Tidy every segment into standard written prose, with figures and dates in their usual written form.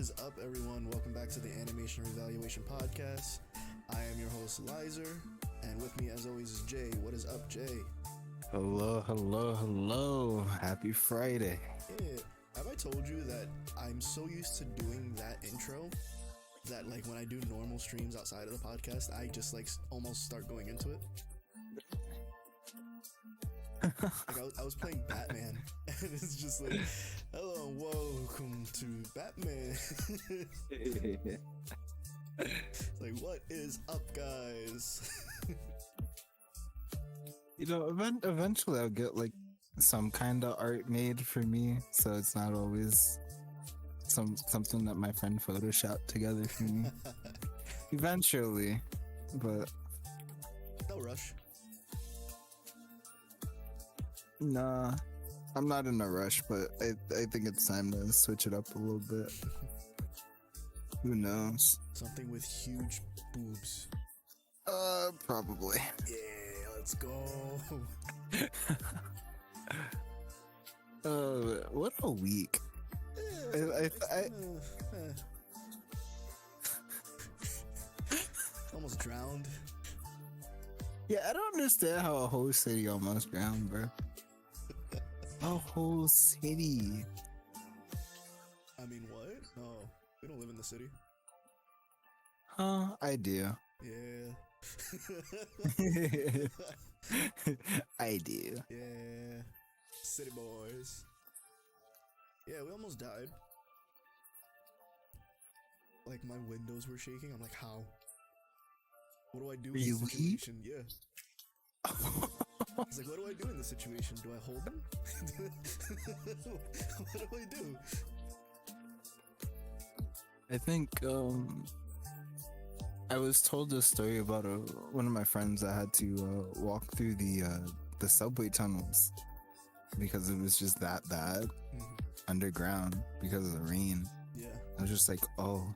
is up, everyone? Welcome back to the Animation Revaluation podcast. I am your host, Lizer, and with me, as always, is Jay. What is up, Jay? Hello. Happy Friday. Yeah. Have I told you that I'm so used to doing that intro that, like, when I do normal streams outside of the podcast, I just, like, almost start going into it? Like, I was playing Batman, and it's just like, hello, welcome to Batman. Like, what is up, guys? Eventually I'll get like some kind of art made for me, so it's not always something that my friend photoshopped together for me. Eventually, but No rush. nah, I'm not in a rush, but I think it's time to switch it up a little bit. Who knows? Something with huge boobs. Probably. Yeah, let's go. What a week. Almost drowned. Yeah, I don't understand how a whole city almost drowned, bro. A whole city. I mean, what? No, we don't live in the city. Huh? I do. Yeah. I do. Yeah. City boys. Yeah, we almost died. Like, my windows were shaking. I'm like, how? What do I do in this Really? situation? Yeah. I was like, what do I do in this situation? Do I hold them? What do I do? I think I was told this story about one of my friends that had to walk through the subway tunnels because it was just that bad underground because of the rain. Yeah. I was just like, oh.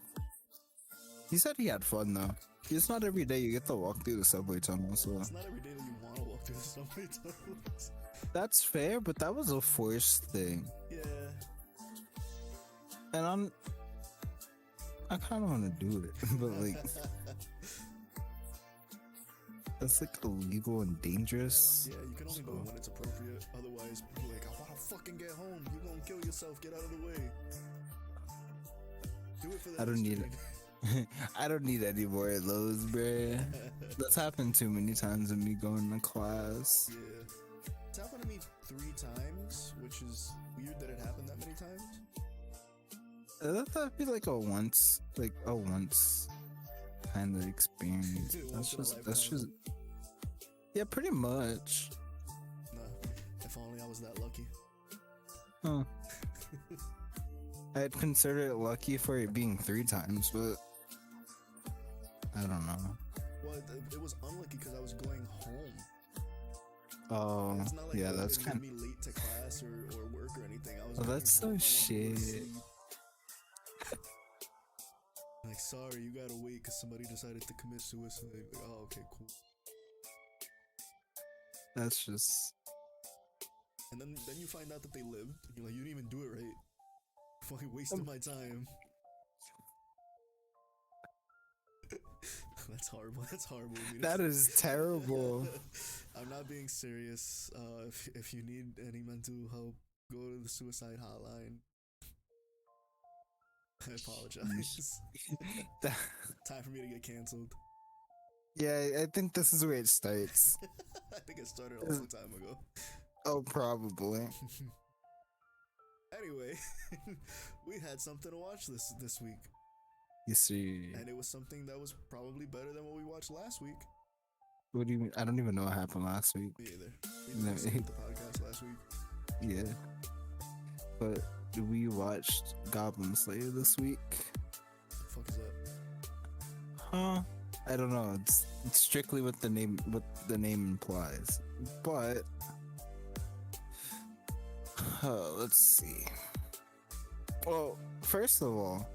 He said he had fun though. It's not every day you get to walk through the subway tunnel, so It's not every day that you want to walk through the subway tunnels. that's fair, but that was a forced thing. Yeah. And I kind of want to do it, but like, that's like illegal and dangerous. Yeah, you can only do it when it's appropriate. Otherwise, people are like, I want to fucking get home. You're gonna kill yourself. Get out of the way. Do it for the I don't need it. I don't need any more of those, bruh. That's happened too many times with me going to class. Yeah. It's happened to me 3 times, which is weird that it happened that many times. That'd be like a once kind of experience. That's just, yeah, pretty much. Nah, if only I was that lucky. Huh. I'd consider it lucky for it being 3 times, but I don't know. Well, it was unlucky because I was going home. Oh, It's not like yeah, it that's was kind me late to class or work or anything. I was. Oh, going that's home. so I wanted to go to shit. sleep. Like, sorry, you gotta wait because somebody decided to commit suicide. Like, oh, okay, cool. That's just. And then you find out that they lived. And you're like, you didn't even do it right. Fucking wasted my time. That's horrible. That's horrible. That is terrible. I'm not being serious. If you need any mental help, go to the suicide hotline. I apologize. Time for me to get canceled. Yeah, I think this is where it starts. I think it started a long time ago. Oh, probably. Anyway, we had something to watch this week. You see. And it was something that was probably better than what we watched last week. What do you mean? I don't even know what happened last week. Me either. We didn't listen to the podcast last week. Yeah. But we watched Goblin Slayer this week. The fuck is that? Huh? I don't know. It's strictly what the name implies. But let's see. Well, first of all,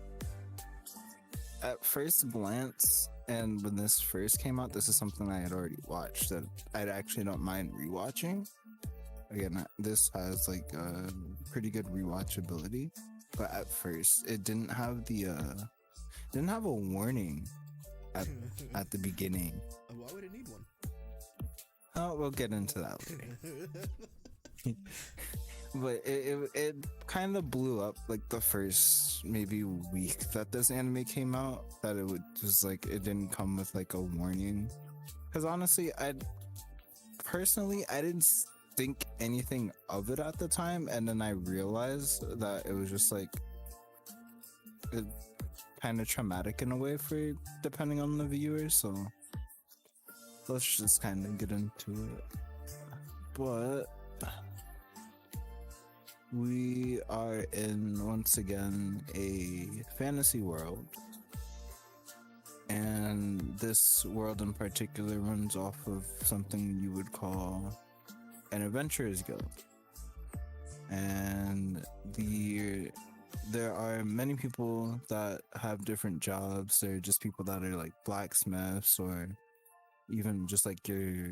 at first glance, and when this first came out, this is something I had already watched that I actually don't mind rewatching. Again, this has like a pretty good rewatchability. but at first it didn't have a warning at at the beginning. Why would it need one? Oh, we'll get into that later. But it kind of blew up like the first maybe week that this anime came out, that it would just like it didn't come with like a warning. Because honestly, I didn't think anything of it at the time, and then I realized that it was just like it kind of traumatic in a way for depending on the viewer. So let's just kind of get into it. But we are in, once again, a fantasy world, and this world in particular runs off of something you would call an adventurers guild. And there are many people that have different jobs. There are just people that are like blacksmiths, or even just like your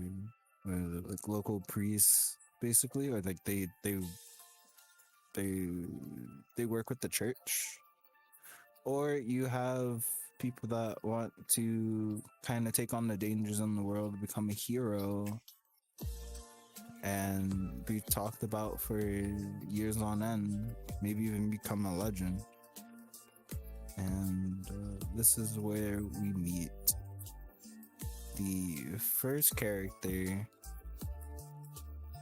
like local priests, basically, or like they work with the church. Or you have people that want to kind of take on the dangers in the world, become a hero, and be talked about for years on end, maybe even become a legend. And this is where we meet the first character.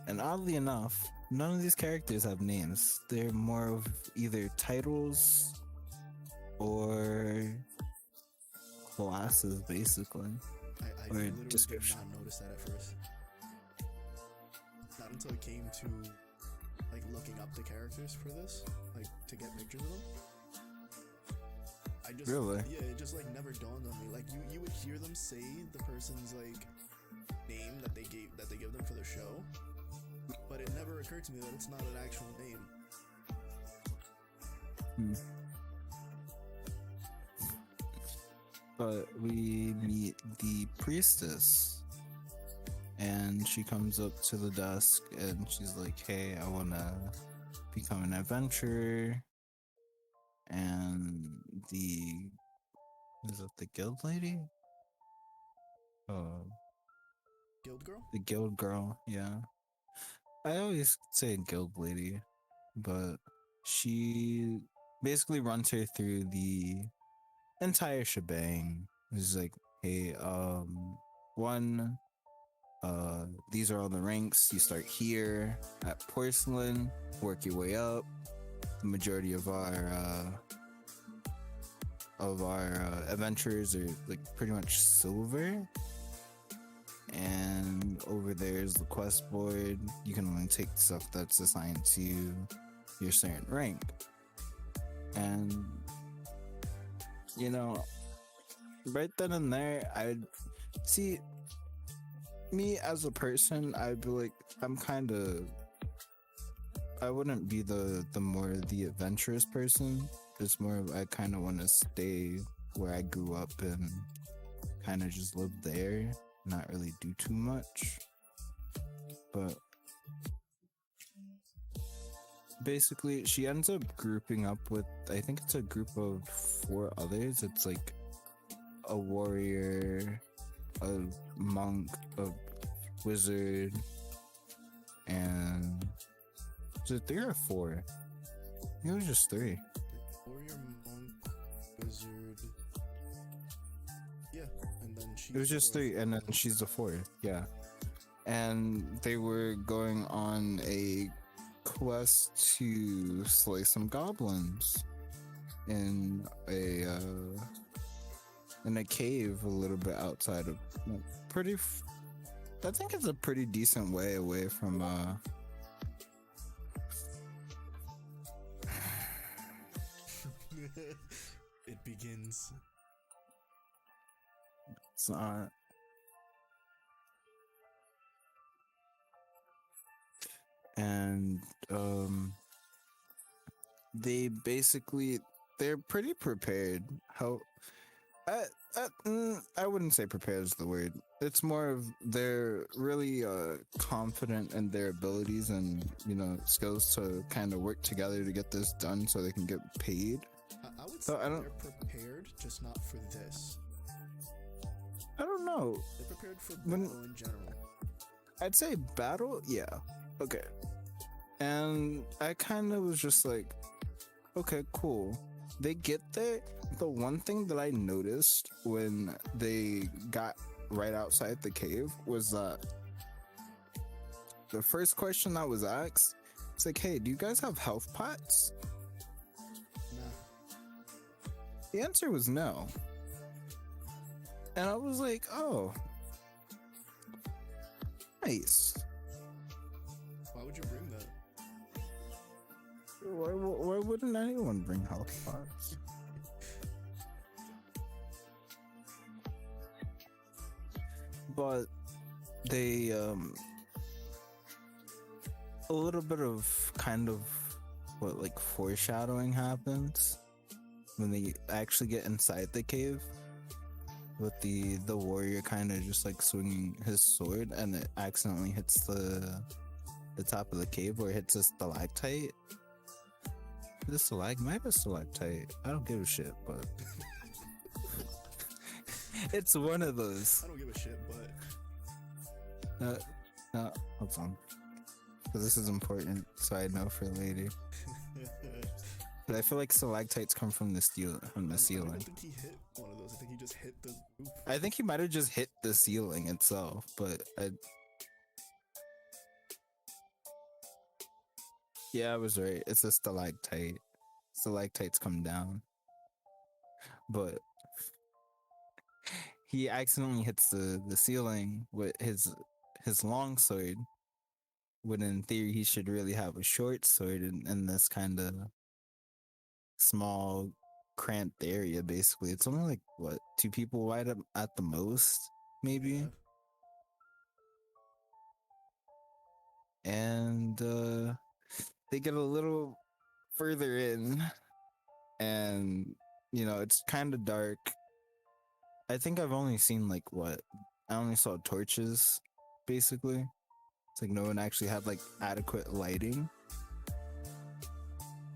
And oddly enough, none of these characters have names. They're more of either titles or classes, basically. I Or literally description. did not notice that at first. Not until it came to like looking up the characters for this, like to get pictures of them. I just Really? Yeah, it just like never dawned on me. Like you would hear them say the person's like name that they give them for the show, but it never occurred to me that it's not an actual name. But we meet the priestess, and she comes up to the desk and she's like, "Hey, I want to become an adventurer." And is it the guild lady? Oh, Guild girl? the guild girl, yeah. I always say guild lady, but she basically runs her through the entire shebang. It's like, hey, one, these are all the ranks. You start here at porcelain, work your way up. The majority of our adventures are like pretty much silver. And over there is the quest board. You can only take stuff that's assigned to your certain rank. And you know, right then and there, I'd see me as a person. I'd be like, I wouldn't be the adventurous person. It's more of I kind of want to stay where I grew up and kind of just live there, not really do too much. But basically, she ends up grouping up with, I think it's a group of 4 others. It's like a warrior, a monk, a wizard, and is it 3 or 4? I think it was just 3. Warrior, monk, wizard. Yeah, and then she. It was just 3, and then she's the 4th. Yeah, and they were going on a quest to slay some goblins in a cave a little bit outside of I think it's a pretty decent way away from It begins. it's not. And they're pretty prepared. I wouldn't say prepared is the word. It's more of they're really confident in their abilities and skills to kind of work together to get this done so they can get paid. I would So say I don't. they're prepared, just not for this. I don't know. They're prepared for When- battle in general. I'd say battle, yeah. Okay. And I kind of was just like, okay, cool. They get there. The one thing that I noticed when they got right outside the cave was that the first question that was asked, it's like, hey, do you guys have health pots? Nah. The answer was no. And I was like, oh, nice. Why would you bring that? Why wouldn't anyone bring health pots? But they a little bit of kind of what like foreshadowing happens when they actually get inside the cave with the warrior kind of just like swinging his sword and it accidentally hits the top of the cave or hits a stalactite. The stalagmite or stalactite? I don't give a shit, but it's one of those. I don't give a shit, but Hold on, because this is important, so I know for later. But I feel like stalactites come from the I don't ceiling. think he hit one of those. I think he just hit the roof. I think he might have just hit the ceiling itself, but yeah, I was right. It's a stalactite. Stalactites come down, but he accidentally hits the ceiling with his long sword. When in theory he should really have a short sword in this kind of small, cramped area. Basically, it's only like what 2 people wide at the most, maybe. Yeah. And they get a little further in, and it's kind of dark. I think I've only seen like what I only saw torches, basically. It's like no one actually had like adequate lighting.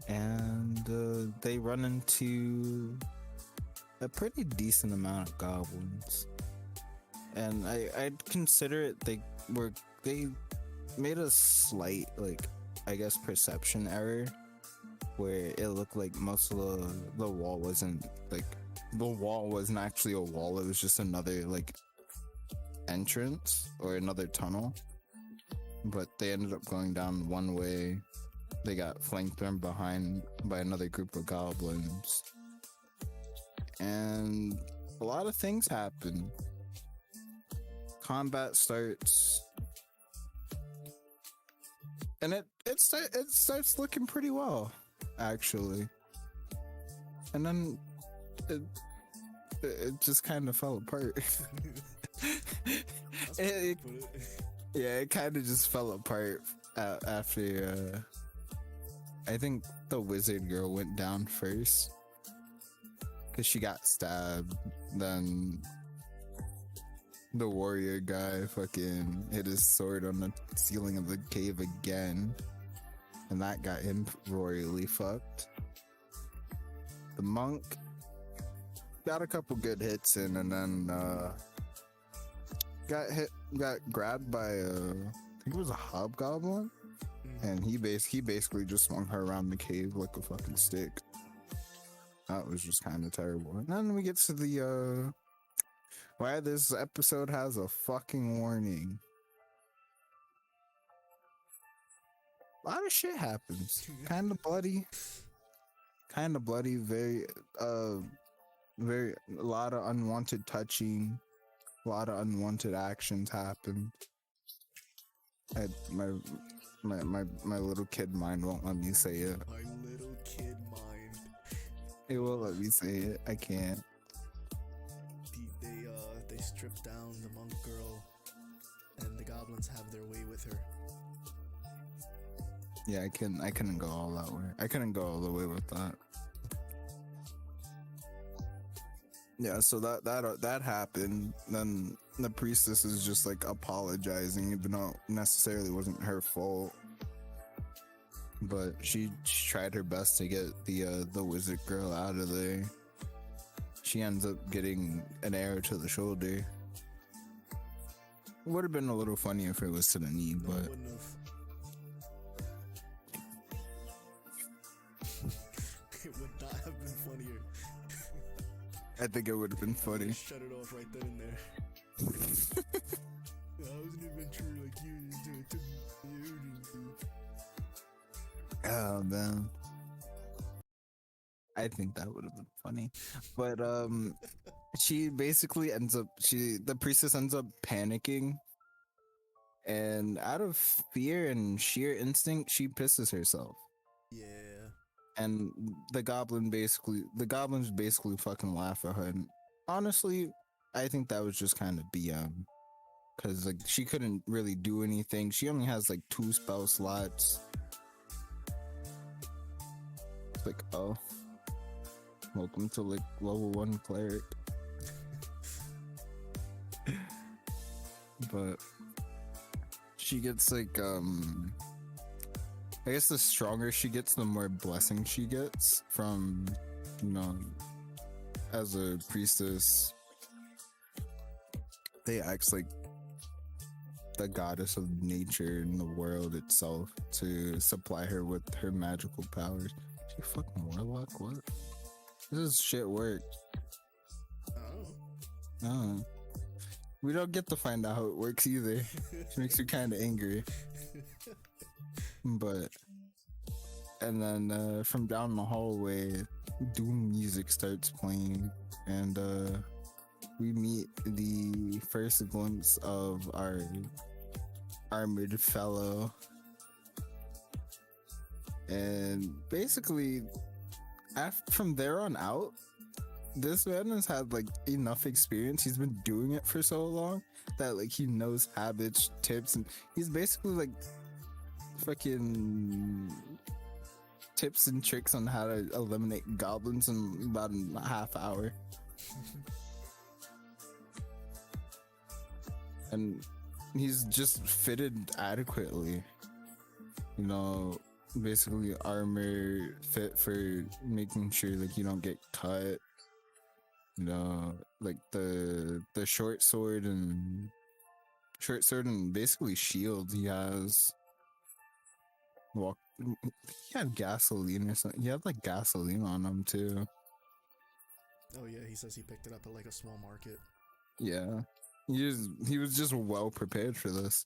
And they run into a pretty decent amount of goblins. And I'd consider it they made a slight like I guess perception error where it looked like most of the wall wasn't like the wall wasn't actually a wall, it was just another like entrance or another tunnel. But they ended up going down one way. They got flanked from behind by another group of goblins. And a lot of things happen. Combat starts. And it starts looking pretty well, actually. And then it just kind of fell apart. Yeah, it kind of just fell apart after I think the wizard girl went down first because she got stabbed. Then the warrior guy fucking hit his sword on the ceiling of the cave again, and that got him royally fucked. The monk got a couple good hits in, and then got grabbed by I think it was a hobgoblin, and he basically just swung her around the cave like a fucking stick. That was just kind of terrible. And then we get to the why this episode has a fucking warning. A lot of shit happens. Kind of bloody. Very a lot of unwanted touching. A lot of unwanted actions happen. My little kid mind won't let me say it. My little kid mind. It won't let me say it. I can't. They strip down the monk girl, and the goblins have their way with her. Yeah, I couldn't go all that way. I couldn't go all the way with that. Yeah, so that happened. Then the priestess is just like apologizing, even though it necessarily wasn't her fault. But she tried her best to get the wizard girl out of there. She ends up getting an arrow to the shoulder. Would have been a little funny if it was to the knee, No, but it wouldn't have. It would not have been funnier. I think it would have been funny. Just shut it off right then and there. I was an adventurer like you. It took me urgency. Oh man, I think that would have been funny, but she basically the priestess ends up panicking, and out of fear and sheer instinct, she pisses herself. Yeah. And the goblins basically fucking laugh at her. And honestly, I think that was just kind of BM, because like she couldn't really do anything. She only has like 2 spell slots. It's like, oh, welcome to like level 1 cleric. But she gets like I guess the stronger she gets, the more blessing she gets from, as a priestess. They act like the goddess of nature and the world itself to supply her with her magical powers. She fucking warlock? What? This is shit work. Oh. We don't get to find out how it works either. Which makes me kind of angry. But and then from down the hallway, doom music starts playing, and we meet the first glimpse of our armored fellow. And basically, from there on out, this man has had like enough experience. He's been doing it for so long that like he knows habits, tips, and he's basically like fucking tips and tricks on how to eliminate goblins in about a half hour. And he's just fitted adequately, basically armor fit for making sure like you don't get cut, like the short sword and basically shield he has. He had gasoline or something. He had like gasoline on him too. Oh yeah, he says he picked it up at like a small market. Yeah, he was just well prepared for this.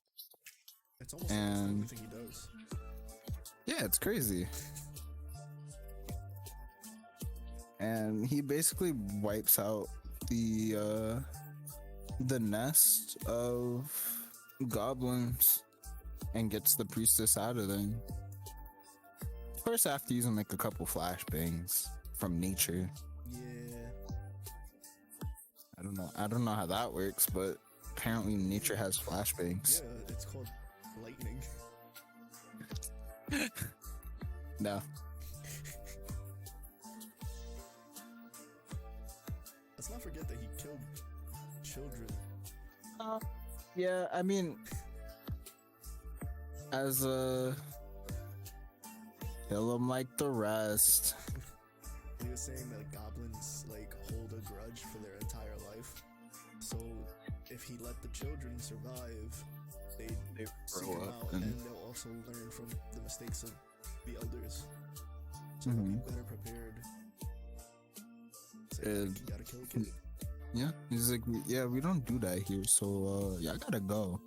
It's almost like it's the only thing he does. Yeah, it's crazy. And he basically wipes out the nest of goblins and gets the priestess out of there. Of course, after using like a couple flashbangs from nature. Yeah. I don't know how that works, but apparently nature has flashbangs. Yeah, it's called lightning. No. Let's not forget that he killed children. Yeah, I mean, as a kill them like the rest. He was saying that goblins like hold a grudge for their entire life. So if he let the children survive, they seek him out, and they'll also learn from the mistakes of the elders. So they'll be better prepared. So you gotta kill a kid. Yeah, he's like, yeah, we don't do that here, so yeah, I gotta go.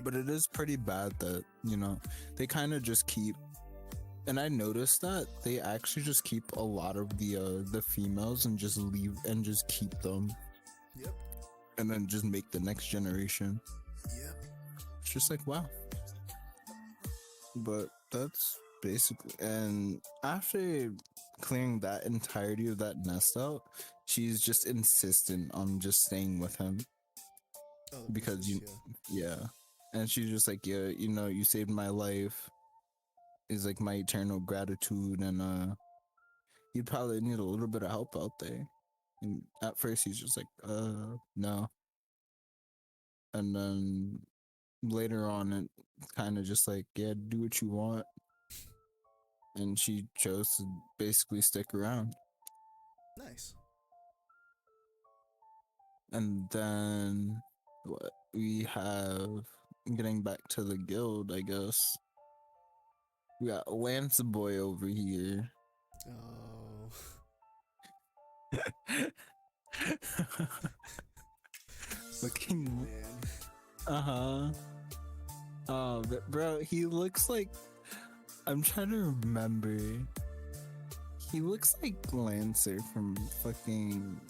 But it is pretty bad that, they kind of just keep, and I noticed that they actually just keep a lot of the females and just leave and just keep them. Yep. And then just make the next generation. Yep. It's just like, wow. But that's basically, and after clearing that entirety of that nest out, she's just insistent on just staying with him. Oh, because yeah. And she's just like, yeah, you saved my life. is like my eternal gratitude, and you'd probably need a little bit of help out there. And at first he's just like, no. And then later on it's kind of just like, yeah, do what you want. And she chose to basically stick around. Nice. And then what we have, getting back to the guild, I guess. We got Lance Boy over here. Oh. Looking, man. Oh, but bro, he looks like, I'm trying to remember. He looks like Lancer from fucking,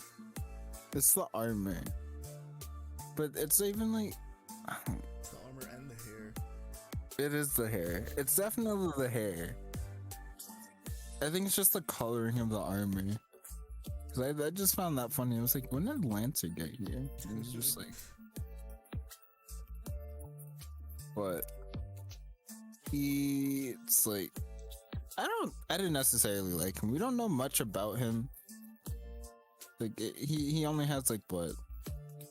it's the armor, but it's even like, The armor and the hair. it is the hair. It's definitely the hair. I think it's just the coloring of the armor. Cause I just found that funny. I was like, when did Lancer get here? It was just like, what? It's like, I didn't necessarily like him. We don't know much about him. Like he only has like what,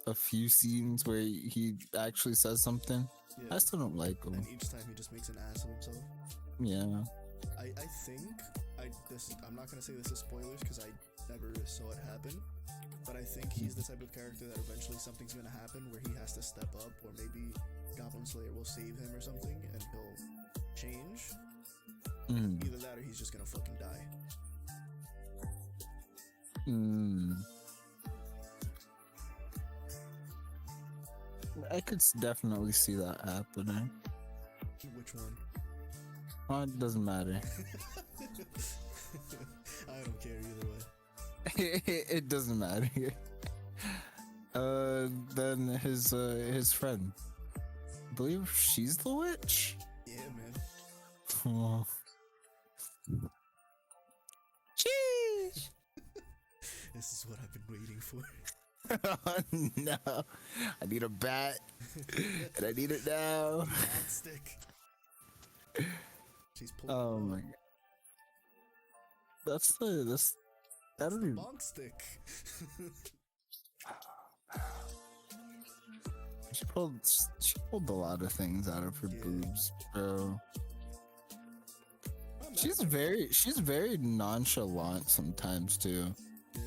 a few scenes where he actually says something. Yeah. I still don't like him. And each time he just makes an ass of himself. Yeah. I think I'm not gonna say this is spoilers because I never saw it happen, but I think he's the type of character that eventually something's gonna happen where he has to step up, or maybe Goblin Slayer will save him or something, and he'll change. Either that or he's just gonna fucking die. I could definitely see that happening. Which one? Oh, it doesn't matter. I don't care either way. It doesn't matter. Then his friend. I believe she's the witch. Yeah, man. Oh. Cheese. This is what I've been waiting for. Oh, no, I need a bat, and I need it now. Bat stick. She's pulling. Oh my god. That's the bonk stick. She pulled a lot of things out of her boobs, bro. She's very nonchalant sometimes too. Yeah.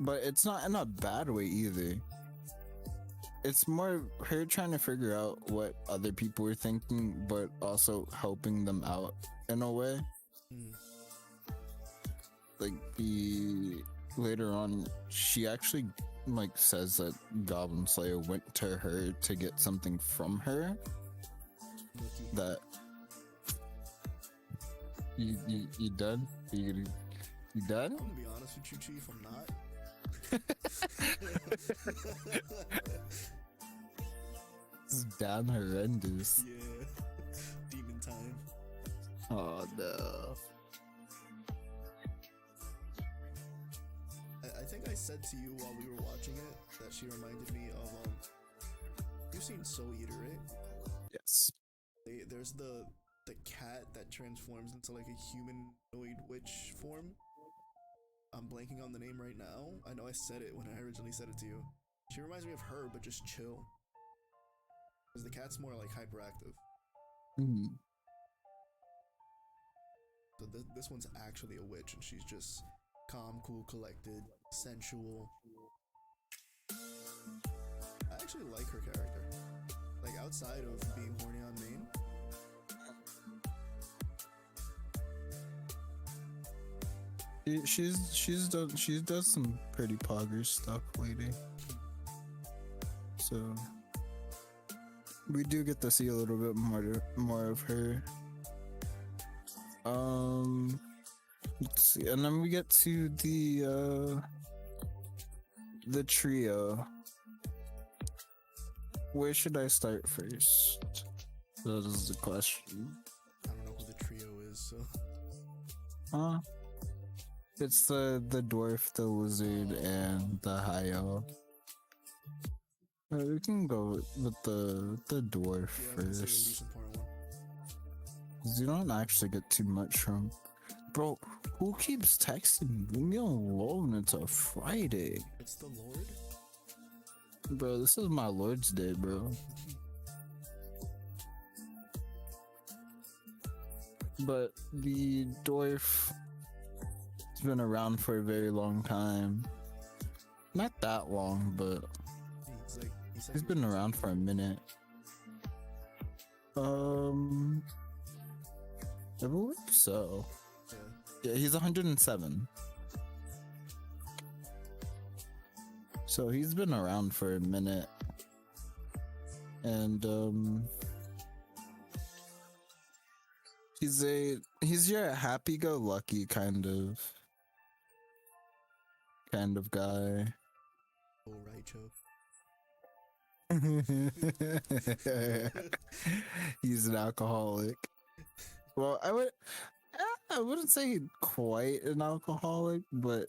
But it's not in a bad way either. It's more her trying to figure out what other people are thinking, but also helping them out in a way. Like later on, she actually like says that Goblin Slayer went to her to get something from her. That you done? You done? I'm gonna be honest with you, Chief. I'm not. This is damn horrendous. Yeah. Demon time. Oh no. I think I said to you while we were watching it that she reminded me of you've seen Soul Eater, right? Yes. There's the cat that transforms into like a humanoid witch form. I'm blanking on the name right now. I know I said it when I originally said it to you. She reminds me of her, but just chill. Because the cat's more like hyperactive. So this one's actually a witch, and she's just calm, cool, collected, sensual. I actually like her character. Like, outside of being horny on main. She's done some pretty poggers stuff lately. So we do get to see a little bit more of her. Let's see, and then we get to the trio. Where should I start first? That is the question. I don't know who the trio is, so. It's the dwarf, the lizard, and the high elf. We can go with the dwarf first. You don't actually get too much from. Bro, who keeps texting me? Leave me alone. It's a Friday. It's the Lord? Bro, this is my Lord's Day, bro. But the dwarf has been around for a very long time. Not that long, but he's been around for a minute. I believe so. Yeah, he's 107. So he's been around for a minute. And he's your happy-go-lucky kind of guy. Oh, right, Joe. He's an alcoholic. Well, I wouldn't say quite an alcoholic, but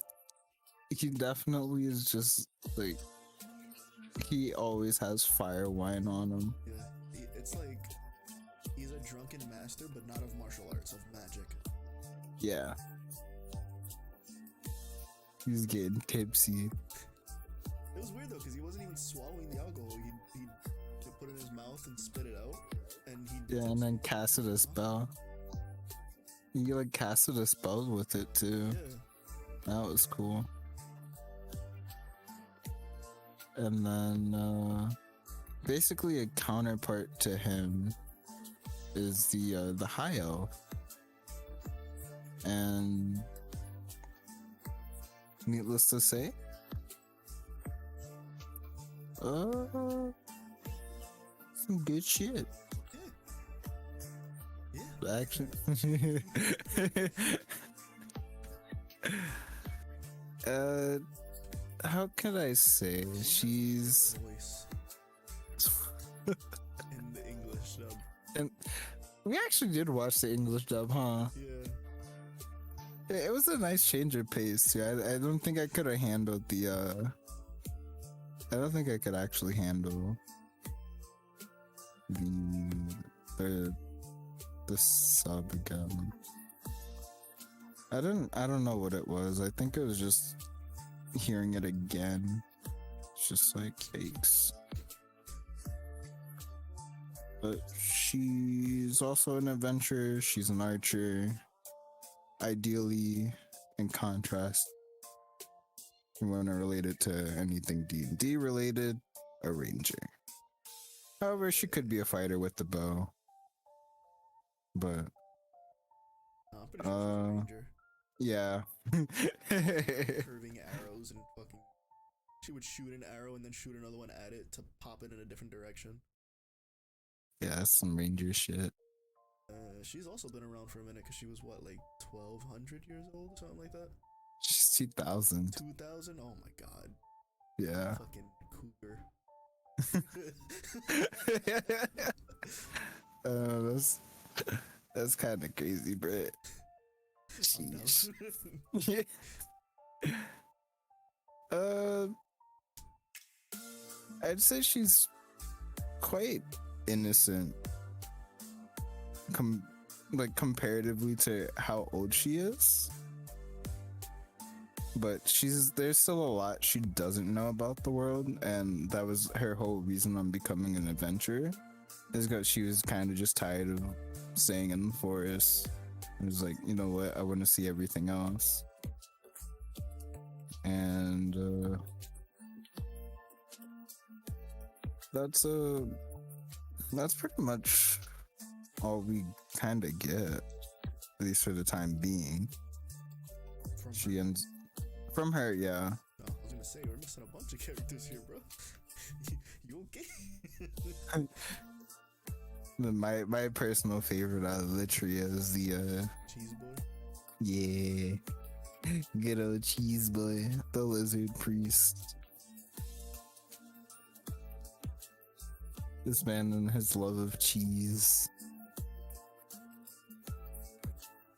he definitely is just like, he always has fire wine on him. Yeah, it's like he's a drunken master, but not of martial arts, of magic. Yeah. He's getting tipsy. It was weird though, because he wasn't even swallowing the alcohol. He'd put it in his mouth and spit it out, and and then casted a spell. He like casted a spell with it too. Yeah. That was cool. And then basically a counterpart to him is the high elf. And needless to say, some good shit. Yeah. Action. How could I say? She's voice in the English dub. And we actually did watch the English dub, huh? Yeah. It was a nice change of pace too. I don't think I could have handled the I don't think I could actually handle the sub again. I don't know what it was. I think it was just hearing it again. It's just like yikes. But she's also an adventurer. She's an archer. Ideally, in contrast, you want to relate it to anything D&D related, a ranger. However, she could be a fighter with the bow. But I'm pretty sure she's a ranger. Yeah. Curving arrows and fucking. She would shoot an arrow and then shoot another one at it to pop it in a different direction. Yeah, that's some ranger shit. She's also been around for a minute because she was what, like 1,200 years old or something like that? She's 2000. 2000? Oh my god. Yeah. Fucking cougar. That's kind of crazy, Brett. Sheesh. I'd say she's quite innocent, comparatively to how old she is. But there's still a lot she doesn't know about the world, and that was her whole reason on becoming an adventurer. Is because she was kind of just tired of staying in the forest. It was like, you know what, I want to see everything else. And that's pretty much all we kind of get, at least for the time being. She ends from her, yeah. No, I was gonna say, we're missing a bunch of characters here, bro. You okay? My personal favorite out of Litria is the Cheese boy. Yeah, good old cheese boy, the lizard priest. This man and his love of cheese.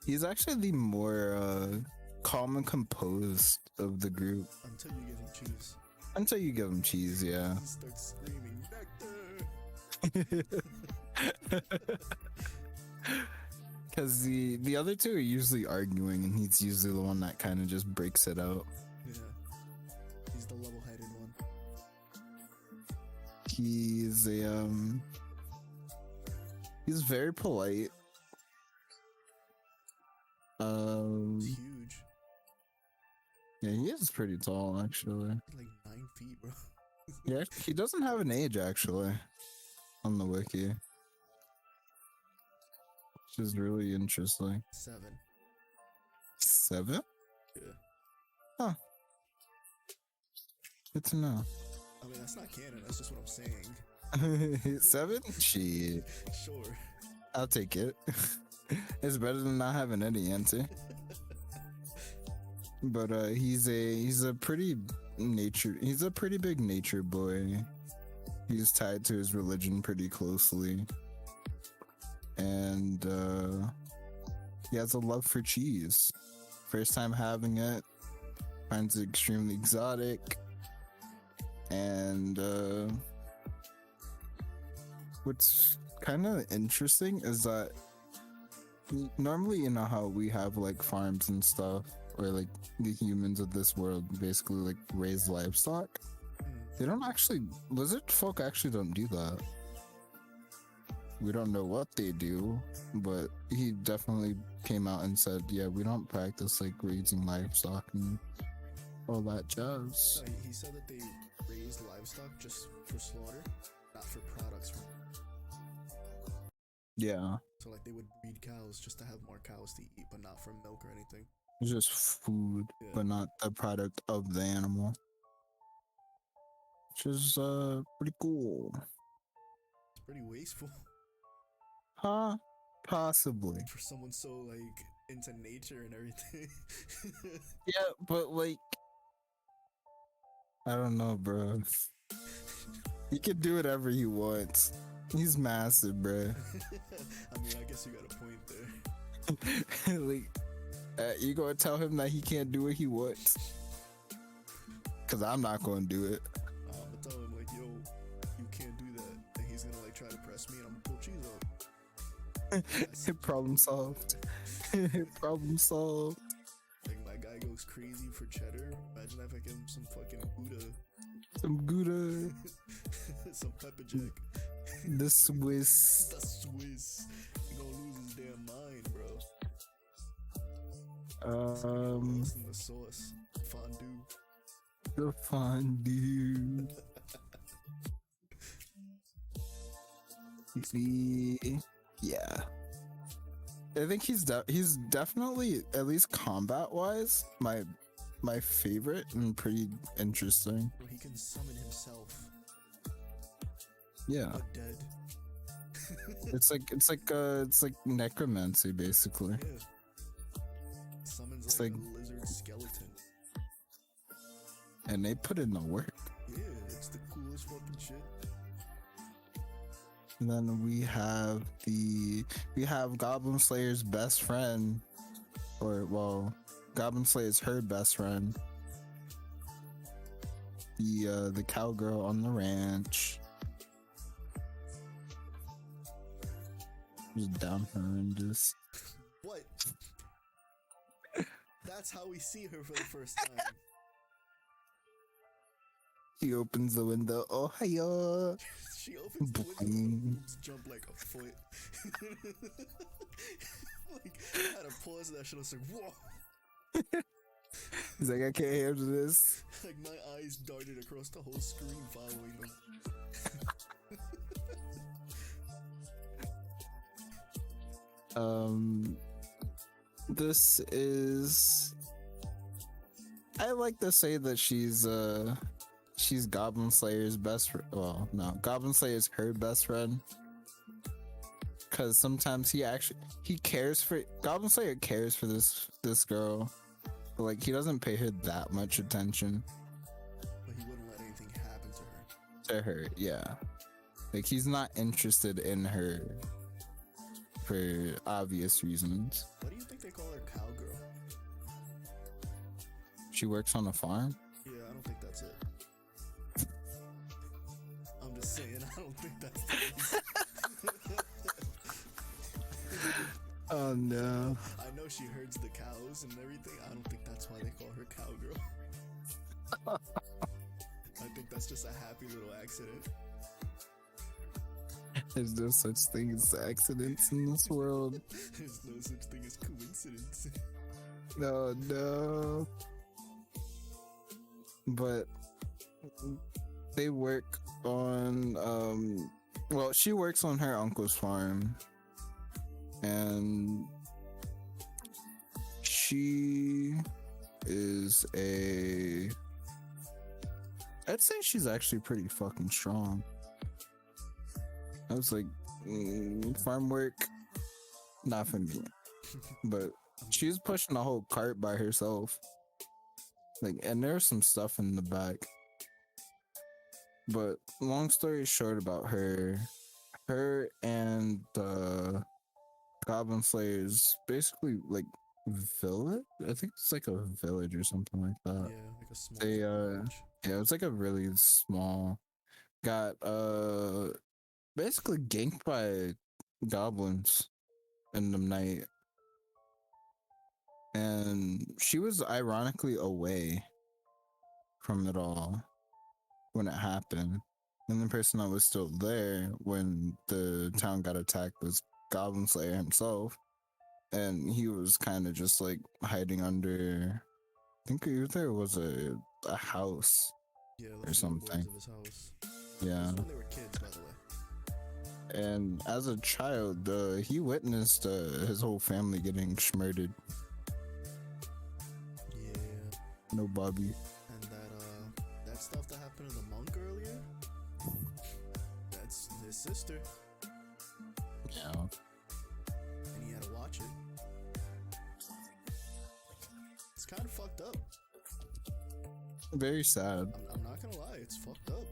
He's actually the more calm and composed of the group. Until you give him cheese. Until you give him cheese, yeah. He starts screaming, nectar! Because the other two are usually arguing, and he's usually the one that kind of just breaks it out. Yeah. He's the level-headed one. He's he's very polite. He's huge. Yeah, he is pretty tall, actually. Like 9 feet, bro. Yeah, he doesn't have an age, actually, on the wiki. Which is really interesting. 7. 7? Yeah. Huh. Good to know. I mean, that's not canon. That's just what I'm saying. 7? Shit. Sure. I'll take it. It's better than not having any answer. But he's a pretty big nature boy. He's tied to his religion pretty closely. And he has a love for cheese. First time having it, finds it extremely exotic. And what's kind of interesting is that normally, you know how we have like farms and stuff, or like the humans of this world basically like raise livestock. They don't actually, lizard folk actually don't do that. We don't know what they do, but he definitely came out and said, yeah, we don't practice like raising livestock and all that jazz. No, he said that they raised livestock just for slaughter, not for products from it. Yeah. So like they would breed cows just to have more cows to eat, but not for milk or anything. It's just food, Yeah. but not the product of the animal. Which is pretty cool. It's pretty wasteful Huh? Possibly. for someone so like into nature and everything. Yeah, but like, I don't know, bro. He can do whatever he wants. He's massive, bro. I mean, I guess you got a point there. Like, you gonna tell him that he can't do what he wants? Cause I'm not gonna do it. I'm gonna tell him like, yo, you can't do that, and he's gonna like try to press me, and I'm gonna pull cheese out. Problem solved. Problem solved. Like my guy goes crazy for cheddar. Imagine if I give him some fucking Gouda, Some Gouda. some pepper jack. The Swiss. The Swiss. He gonna lose his damn mind, bro. Um, The sauce, fondue. the fondue. Yeah. I think he's definitely, at least combat wise, my favorite and pretty interesting. Bro, he can summon himself, Yeah. but dead. It's like necromancy basically. Yeah. Summons It's like like- a lizard skeleton. And they put in the work. Yeah, it's the coolest fucking shit. And then we have Goblin Slayer's best friend, or well, Goblin Slayer's her best friend. The cowgirl on the ranch. Just down horrendous. What? That's how we see her for the first time. She opens the window. Oh, hiya. She opens the window, Boing. her boobs jump like a foot. Like, I had to pause that shit. I was like, whoa. He's like, I can't handle this. Like, my eyes darted across the whole screen following them. This is, I like to say that she's Goblin Slayer's best friend. Well, no, Goblin Slayer's her best friend. Cause sometimes he cares for, Goblin Slayer cares for this girl, but like he doesn't pay her that much attention. But he wouldn't let anything happen to her. Yeah. Like he's not interested in her for obvious reasons. Why do you think they call her cowgirl? She works on a farm. Yeah, I don't think that's it. I'm just saying, I don't think that's the reason. Oh no. I know she herds the cows and everything. I don't think that's why they call her cowgirl. I think that's just a happy little accident. There's no such thing as accidents in this world. There's no such thing as coincidence. No, no. But they work on well, she works on her uncle's farm, and she is I'd say she's actually pretty fucking strong. I was like, farm work, not for me. But she was pushing the whole cart by herself. Like, and there's some stuff in the back. But long story short about her and the Goblin Slayers basically like village. I think it's like a village or something like that. Yeah, like a small They village. yeah, it's like a really small. Got basically ganked by goblins in the night, and she was ironically away from it all when it happened. And the person that was still there when the town got attacked was Goblin Slayer himself, and he was kind of just like hiding under. I think there was a house Yeah, or the something. floorboards of his house. Yeah. This is when they were kids, by the way. And as a child, he witnessed his whole family getting schmurdered. Yeah. No Bobby. And that stuff that happened to the monk earlier, that's his sister. Yeah. And he had to watch it. It's kind of fucked up. Very sad. I'm not gonna lie, it's fucked up.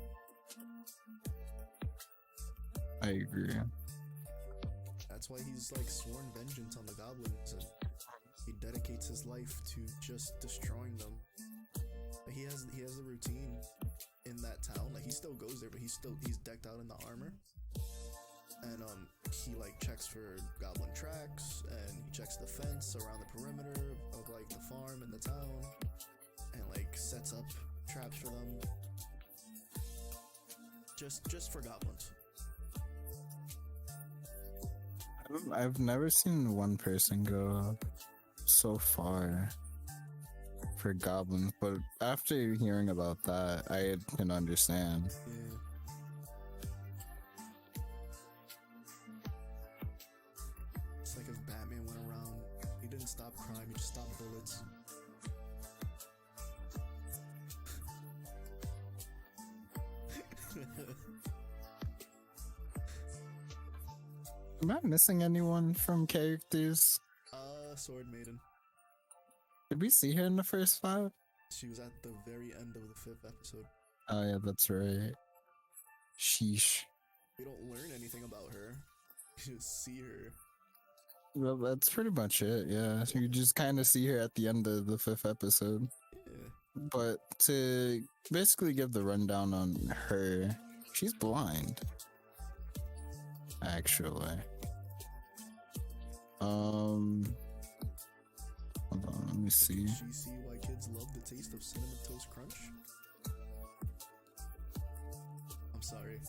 I agree. That's why he's like sworn vengeance on the goblins, and he dedicates his life to just destroying them. But he has a routine in that town. Like, he still goes there, but he's decked out in the armor. And he like checks for goblin tracks, and he checks the fence around the perimeter of like the farm and the town, and like sets up traps for them. Just for goblins. I've never seen one person go so far for goblins, but after hearing about that, I can understand. Yeah. It's like if Batman went around, he didn't stop crime, he just stopped bullets. Am I missing anyone from characters? Sword Maiden. Did we see her in the first 5? She was at the very end of the 5th episode. Oh yeah, that's right. Sheesh. We don't learn anything about her. We just see her. Well, that's pretty much it, yeah. You just kind of see her at the end of the 5th episode. Yeah. But to basically give the rundown on her, she's blind. Actually. Hold on, let me see. Did she see why kids love the taste of Cinnamon Toast Crunch? I'm sorry.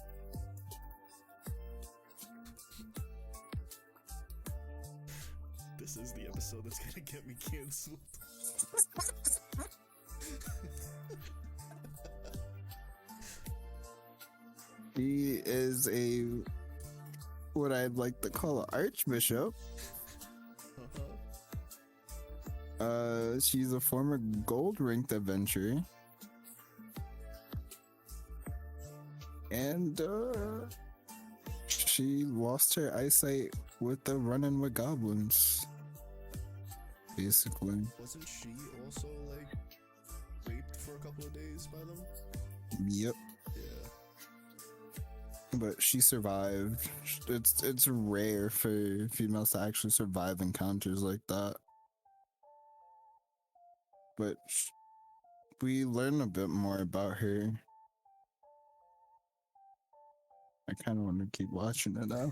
This is the episode that's gonna get me canceled. He is what I'd like to call an archbishop. She's a former gold-ranked adventurer. And she lost her eyesight with the run-in with goblins. Basically. Wasn't she also like raped for a couple of days by them? Yep. Yeah. But she survived. It's rare for females to actually survive encounters like that. But we learn a bit more about her. I kind of want to keep watching it now.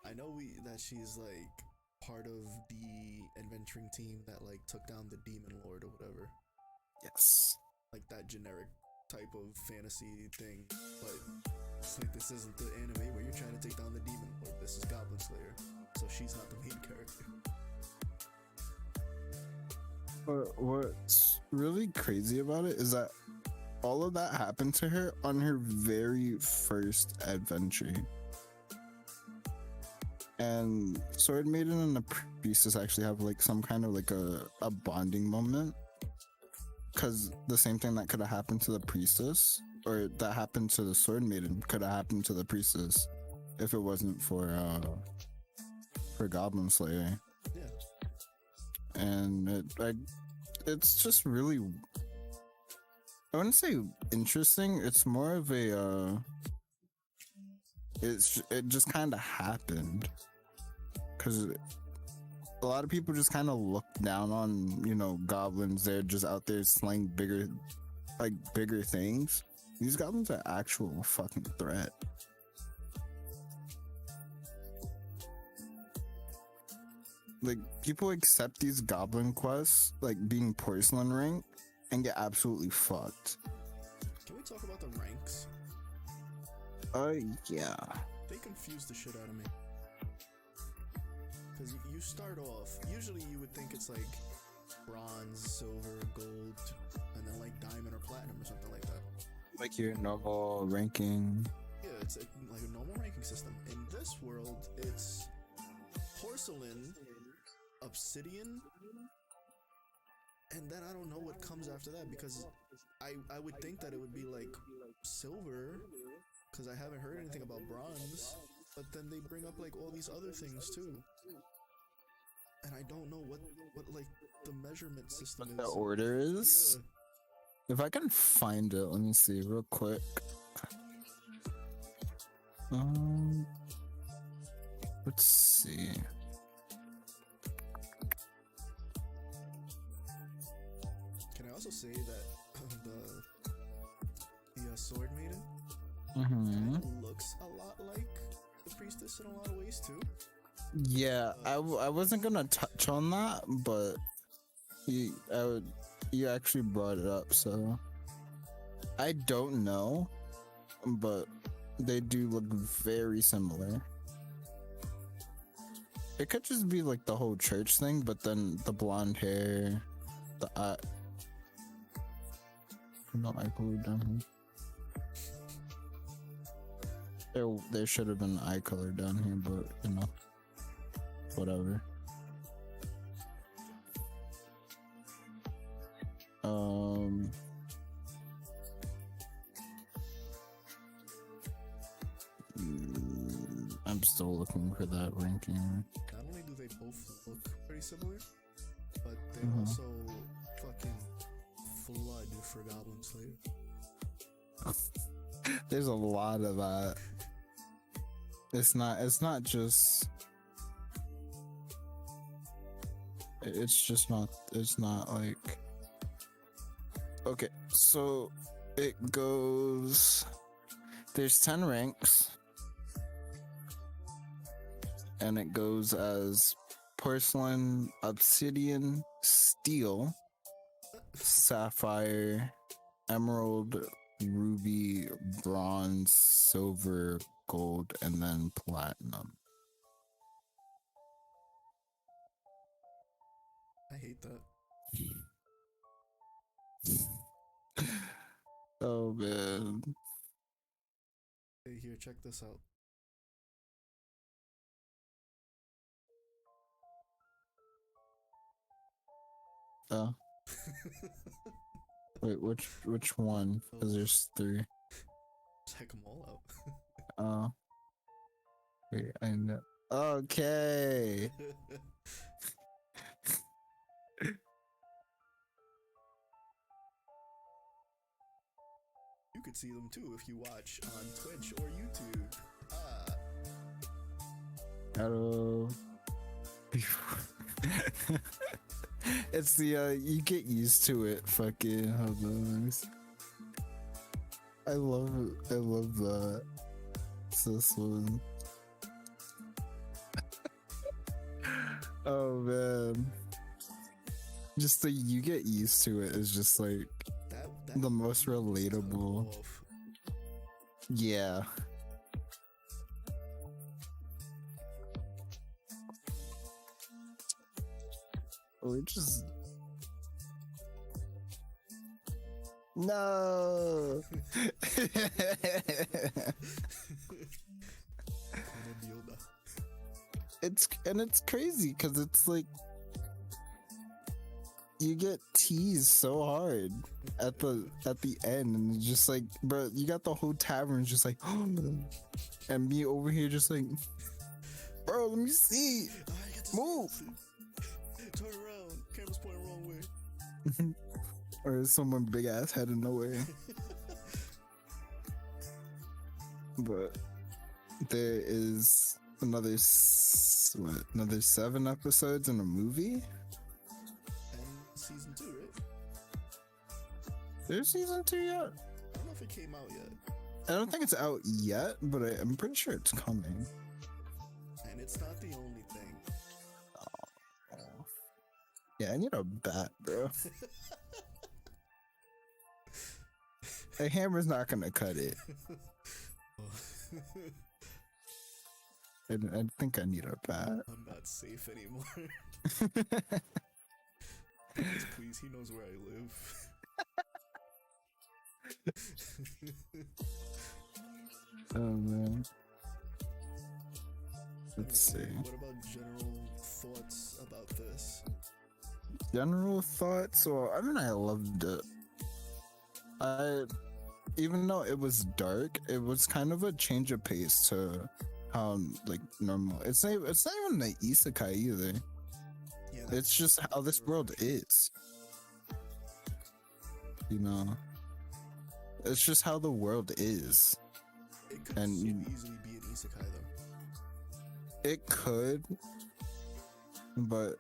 I know that she's like part of the adventuring team that like took down the demon lord or whatever. Yes. Like that generic type of fantasy thing, but it's like this isn't the anime where you're trying to take down the demon lord. This is Goblin Slayer, so she's not the main character. But what's really crazy about it is that all of that happened to her on her very first adventure. And Sword Maiden and the Priestess actually have like some kind of like a bonding moment. Because the same thing that could have happened to the Priestess, or that happened to the Sword Maiden, could have happened to the Priestess if it wasn't for Goblin Slayer. Yeah. And it's just really, I wouldn't say interesting. It's more of a it just kind of happened, because a lot of people just kind of look down on, you know, goblins. They're just out there slaying bigger things. These goblins are actual fucking threat. Like, people accept these goblin quests, like being porcelain rank, and get absolutely fucked. Can we talk about the ranks? Yeah. They confuse the shit out of me. Because you start off, usually you would think it's like bronze, silver, gold, and then like diamond or platinum or something like that. Like your normal ranking. Yeah, it's like a normal ranking system. In this world, it's porcelain, obsidian, and then I don't know what comes after that, because I would think that it would be like silver, because I haven't heard anything about bronze, but then they bring up like all these other things too. And I don't know what like the measurement system is. The order is? Yeah. If I can find it, let me see real quick. Let's see. Can I also say that the Sword Maiden Mm-hmm. looks a lot like the Priestess in a lot of ways too? Yeah, I wasn't gonna touch on that, but you actually brought it up, so I don't know, but they do look very similar. It could just be like the whole church thing, but then the blonde hair, the eye. No eye color down here. There should have been eye color down here, but you know, whatever. I'm still looking for that ranking. Not only do they both look pretty similar, but they also fucking flood for Goblin Slayer. There's a lot of that. It's not just. It's not like. Okay, so it goes. There's 10 ranks. And it goes as porcelain, obsidian, steel, sapphire, emerald, ruby, bronze, silver, gold, and then platinum. I hate that. Oh man. Hey, here, check this out. Wait, which one? Because there's 3. Check them all out. Wait, I know. Okay. You could see them too if you watch on Twitch or YouTube. Hello. It's the you get used to it. Fucking hold on. I love that. It's this one. Oh man, just the you get used to it is just like That the most relatable. off. Yeah. We just no. It's crazy because it's like you get teased so hard at the end, and it's just like, bro, you got the whole tavern just like, and me over here just like, bro, let me see, move. Turn around, camera's pointing wrong way. Or is someone big ass head in the way? But there is another 7 episodes in a movie. And season 2, right? There's season 2 yet? I don't know if it came out yet. I don't think it's out yet, but I'm pretty sure it's coming. And it's not the only thing. Oh. Yeah, I need a bat, bro. A hammer's not gonna cut it. I think I need a bat. I'm not safe anymore. Please, he knows where I live. Oh man. Let's see. What about general thoughts about this? General thoughts? Well, I mean, I loved it. Even though it was dark, it was kind of a change of pace to like normal. It's not even the isekai either. Yeah, It's just how this world is. You know, it's just how the world is. It could And easily be an isekai though. it could, but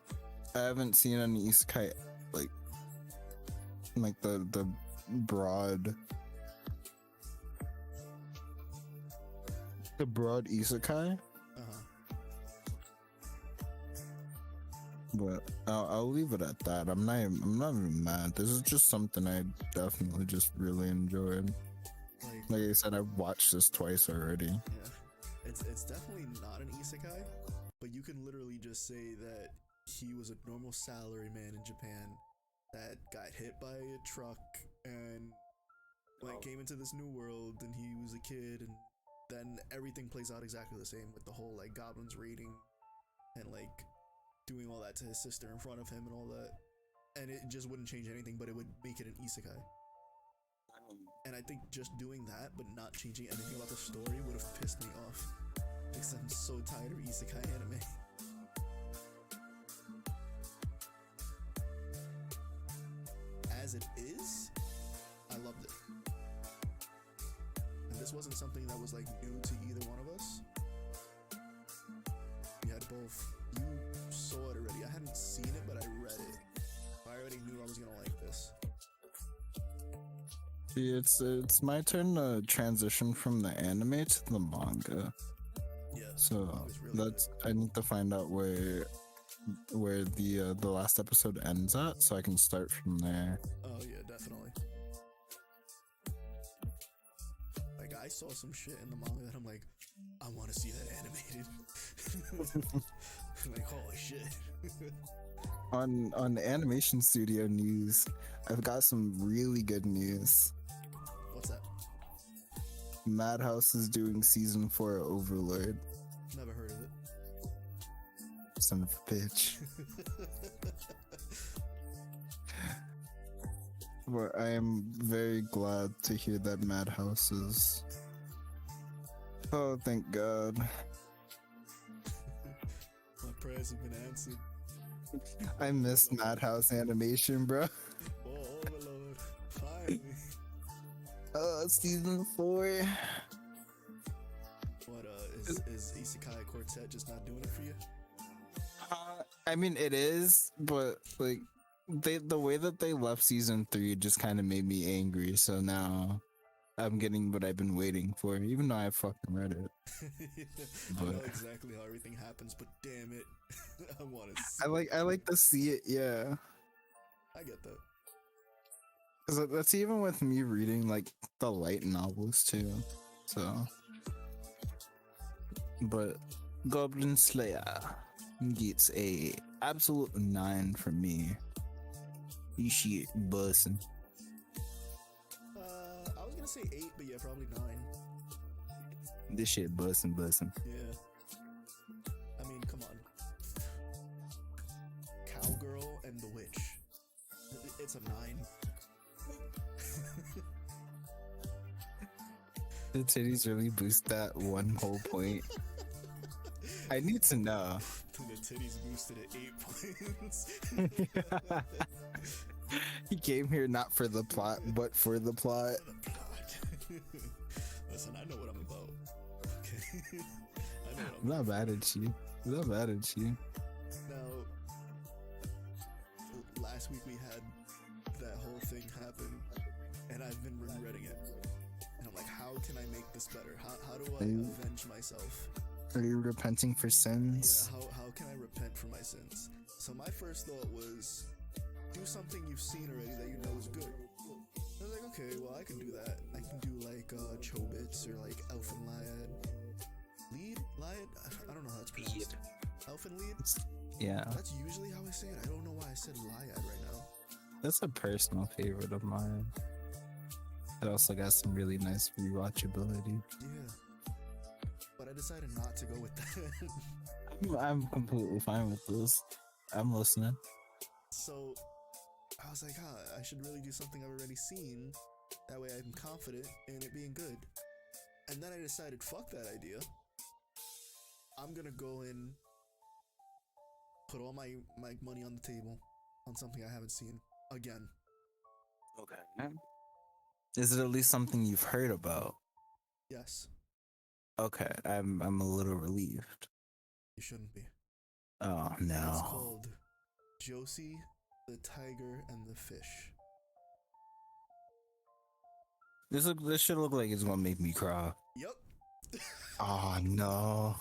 I haven't seen any isekai like the broad isekai. But I'll leave it at that. I'm not even mad. This is just something I definitely just really enjoyed. Like I said, I've watched this twice already. Yeah, it's definitely not an isekai, but you can literally just say that he was a normal salaryman in Japan that got hit by a truck and came into this new world, and he was a kid, and then everything plays out exactly the same with the whole goblins raiding and doing all that to his sister in front of him and all that, and it just wouldn't change anything, but it would make it an isekai. And I think just doing that but not changing anything about the story would have pissed me off, because I'm so tired of isekai anime. As it is, I loved it. And this wasn't something that was new to either one of us. We had both. You saw it already. I hadn't seen it, but I read it. I already knew I was gonna like this. See, it's my turn to transition from the anime to the manga. Yeah. So Really that's good. I need to find out where the last episode ends at, so I can start from there. Oh yeah, definitely. I saw some shit in the manga that I'm like, I want to see that animated. Holy shit. On animation studio news, I've got some really good news. What's that? Madhouse is doing season 4 of Overlord. Never heard of it. Son of a bitch. But I am very glad to hear that Madhouse is. Oh, thank God. My prayers have been answered. I missed Madhouse animation, bro. Oh, Overlord. Finally. Season 4. What, is Isekai Quartet just not doing it for you? I mean, it is, but the way that they left season 3 just kind of made me angry. So now I'm getting what I've been waiting for, even though I fucking read it. I know But exactly how everything happens, but damn it, I want to. I like to see it. Yeah, I get that. because that's even with me reading like the light novels too. So, but Goblin Slayer gets a absolute 9 from me. You shit bussin'. I was gonna say 8, but yeah, probably 9. This shit bussin'. Yeah. I mean, come on. Cowgirl and the Witch. It's a 9. The titties really boost that one whole point. I need to know. The titties boosted at 8 points. He came here not for the plot, but for the plot. For the plot. Listen, I know what I'm about. Okay. I know what I'm Not mad at you. Not mad at you. Now, last week we had that whole thing happen, and I've been regretting it. And I'm like, how can I make this better? How do I avenge myself? Are you repenting for sins? Yeah, how can I repent for my sins? So my first thought was, do something you've seen already that you know is good. I was like, okay, well I can do that. I can do like Chobits or like Elfin Liad. Liad? I don't know how it's pronounced. Elfin Liad? Yeah. That's usually how I say it. I don't know why I said Liad right now. That's a personal favorite of mine. It also got some really nice rewatchability. Yeah. But I decided not to go with that. I'm completely fine with this. I'm listening. So I was like, I should really do something I've already seen. That way I'm confident in it being good. And then I decided, fuck that idea. I'm gonna go in, put all my money on the table on something I haven't seen again. Okay. Is it at least something you've heard about? Yes. Okay, I'm a little relieved. You shouldn't be. Oh It's no. called Josie, the Tiger, and the Fish. This should look like it's gonna make me cry. Yep. Oh no.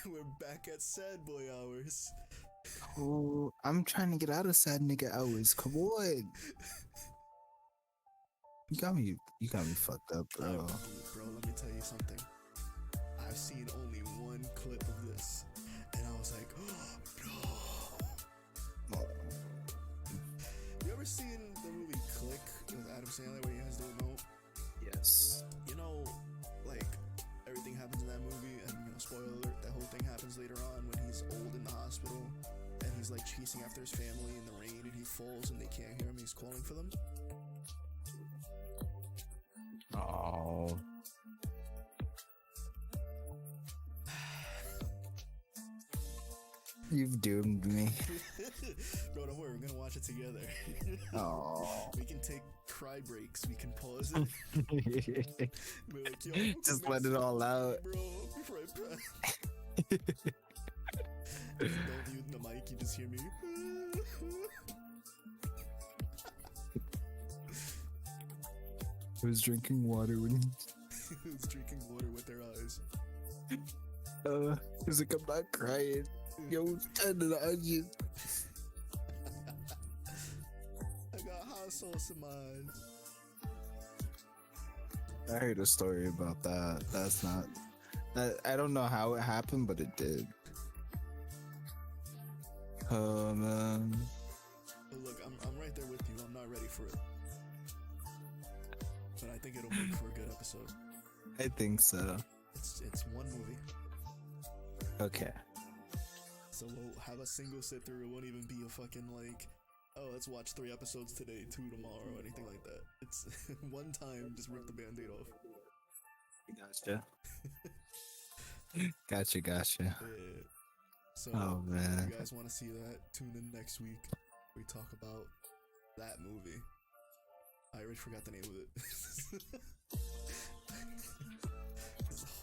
We're back at sad boy hours. Oh, I'm trying to get out of sad nigga hours. Come on. You got me fucked up, bro. Bro, let me tell you something. I've seen only one clip of this, and I was like, oh no. You ever seen the movie Click with Adam Sandler where he has the remote? Yes. You know, like, everything happens in that movie, and, you know, spoiler alert, that whole thing happens later on when he's old in the hospital, and he's, like, chasing after his family in the rain, and he falls, and they can't hear him, he's calling for them. Oh. You've doomed me. Bro, don't worry, we're gonna watch it together. Oh. We can take cry breaks, we can pause it. Be like, yo, Just let it all out. bro, before I cry. Don't mute the mic, you just hear me. I was drinking water when Who's drinking water with their eyes? he's like, I'm not crying. Yo, turn to the onion. I got hot sauce in my eyes. I heard a story about that. That's not. I don't know how it happened, but it did. Oh man. But look, I'm right there with you. I'm not ready for it. But I think it'll make for a good episode. I think so. It's one movie. Okay. So we'll have a single sit through. It won't even be a fucking like, oh, let's watch 3 episodes today, 2 tomorrow, or anything like that. It's one time, just rip the band-aid off. Gotcha. Gotcha. Yeah. So, Oh man. if you guys want to see that, tune in next week. We talk about that movie. I already forgot the name of it.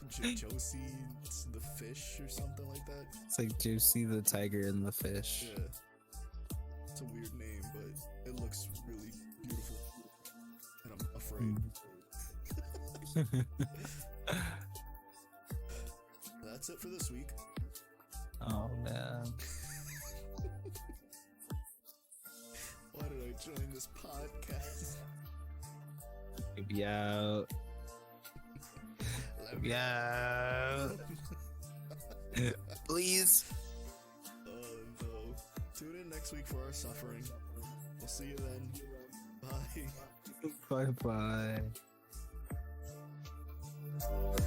Josie the Fish or something like that. It's like Josie the Tiger and the Fish. Yeah. It's a weird name, but it looks really beautiful. And I'm afraid. afraid. That's it for this week. Oh man. Why did I join this podcast? Let me out. Let me out. Please. Oh no. Tune in next week for our suffering. We'll see you then. Bye. Bye bye.